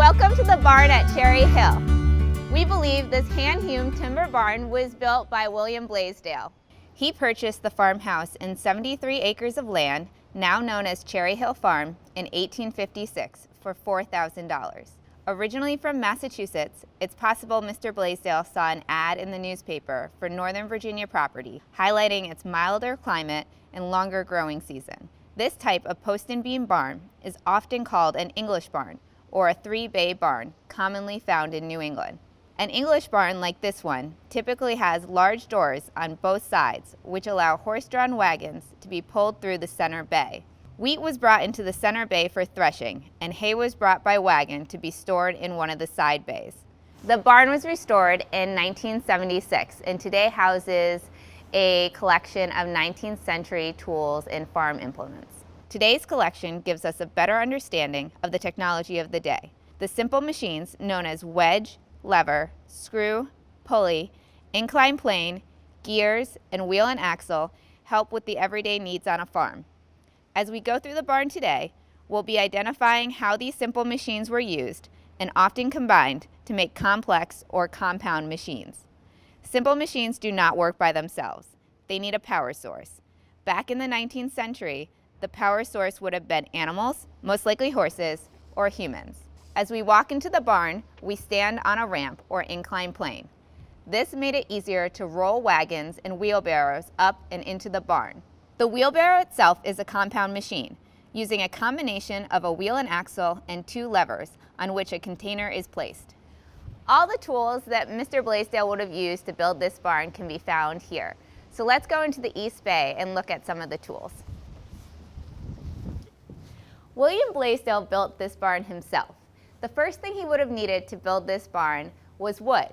Welcome to the barn at Cherry Hill. We believe this hand-hewn timber barn was built by William Blaisdell. He purchased the farmhouse in 73 acres of land, now known as Cherry Hill Farm, in 1856 for $4,000. Originally from Massachusetts, it's possible Mr. Blaisdell saw an ad in the newspaper for Northern Virginia property, highlighting its milder climate and longer growing season. This type of post and beam barn is often called an English barn, or a three-bay barn, commonly found in New England. An English barn like this one typically has large doors on both sides, which allow horse-drawn wagons to be pulled through the center bay. Wheat was brought into the center bay for threshing, and hay was brought by wagon to be stored in one of the side bays. The barn was restored in 1976 and today houses a collection of 19th century tools and farm implements. Today's collection gives us a better understanding of the technology of the day. The simple machines known as wedge, lever, screw, pulley, incline plane, gears, and wheel and axle help with the everyday needs on a farm. As we go through the barn today, we'll be identifying how these simple machines were used and often combined to make complex or compound machines. Simple machines do not work by themselves. They need a power source. Back in the 19th century, the power source would have been animals, most likely horses, or humans. As we walk into the barn, we stand on a ramp or incline plane. This made it easier to roll wagons and wheelbarrows up and into the barn. The wheelbarrow itself is a compound machine, using a combination of a wheel and axle and two levers on which a container is placed. All the tools that Mr. Blaisdell would have used to build this barn can be found here. So let's go into the East Bay and look at some of the tools. William Blaisdell built this barn himself. The first thing he would have needed to build this barn was wood.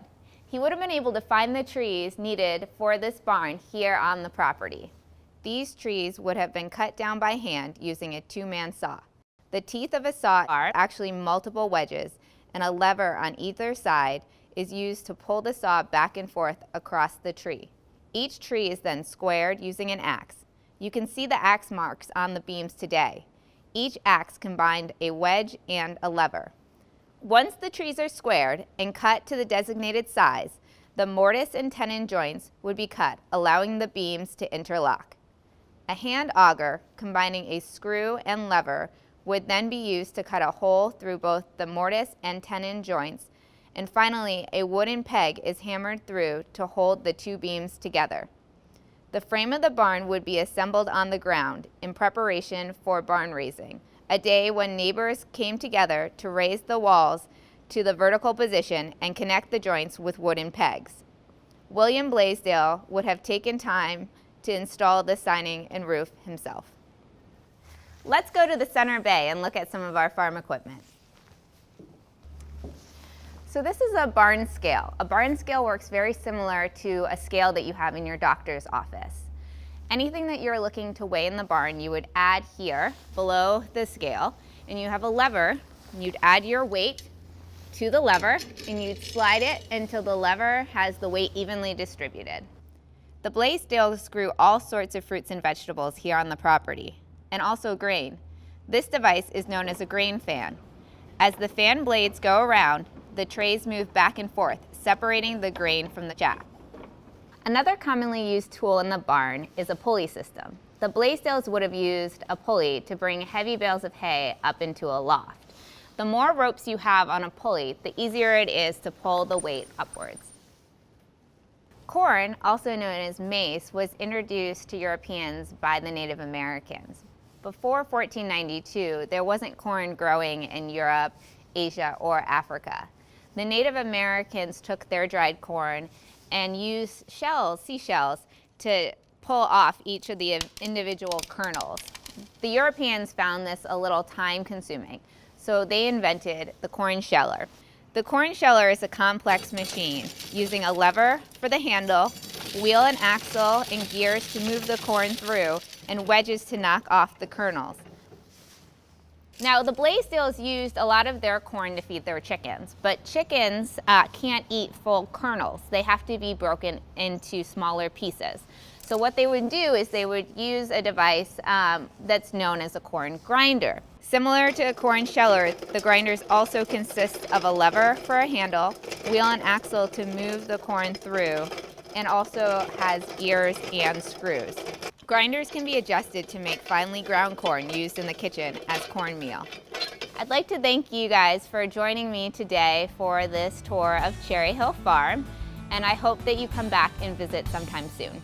He would have been able to find the trees needed for this barn here on the property. These trees would have been cut down by hand using a two-man saw. The teeth of a saw are actually multiple wedges, and a lever on either side is used to pull the saw back and forth across the tree. Each tree is then squared using an axe. You can see the axe marks on the beams today. Each axe combined a wedge and a lever. Once the trees are squared and cut to the designated size, the mortise and tenon joints would be cut, allowing the beams to interlock. A hand auger, combining a screw and lever, would then be used to cut a hole through both the mortise and tenon joints, and finally a wooden peg is hammered through to hold the two beams together. The frame of the barn would be assembled on the ground in preparation for barn raising, a day when neighbors came together to raise the walls to the vertical position and connect the joints with wooden pegs. William Blaisdell would have taken time to install the siding and roof himself. Let's go to the center bay and look at some of our farm equipment. So this is a barn scale. A barn scale works very similar to a scale that you have in your doctor's office. Anything that you're looking to weigh in the barn, you would add here below the scale, and you have a lever, and you'd add your weight to the lever, and you'd slide it until the lever has the weight evenly distributed. The Blaisdells grew all sorts of fruits and vegetables here on the property, and also grain. This device is known as a grain fan. As the fan blades go around, the trays move back and forth, separating the grain from the chaff. Another commonly used tool in the barn is a pulley system. The Blaisdells would have used a pulley to bring heavy bales of hay up into a loft. The more ropes you have on a pulley, the easier it is to pull the weight upwards. Corn, also known as maize, was introduced to Europeans by the Native Americans. Before 1492, there wasn't corn growing in Europe, Asia, or Africa. The Native Americans took their dried corn and used seashells, to pull off each of the individual kernels. The Europeans found this a little time-consuming, so they invented the corn sheller. The corn sheller is a complex machine using a lever for the handle, wheel and axle and gears to move the corn through, and wedges to knock off the kernels. Now, the Blaisdells used a lot of their corn to feed their chickens, but chickens can't eat full kernels. They have to be broken into smaller pieces. So what they would do is they would use a device that's known as a corn grinder. Similar to a corn sheller, the grinders also consist of a lever for a handle, wheel and axle to move the corn through, and also has gears and screws. Grinders can be adjusted to make finely ground corn used in the kitchen as cornmeal. I'd like to thank you guys for joining me today for this tour of Cherry Hill Farm, and I hope that you come back and visit sometime soon.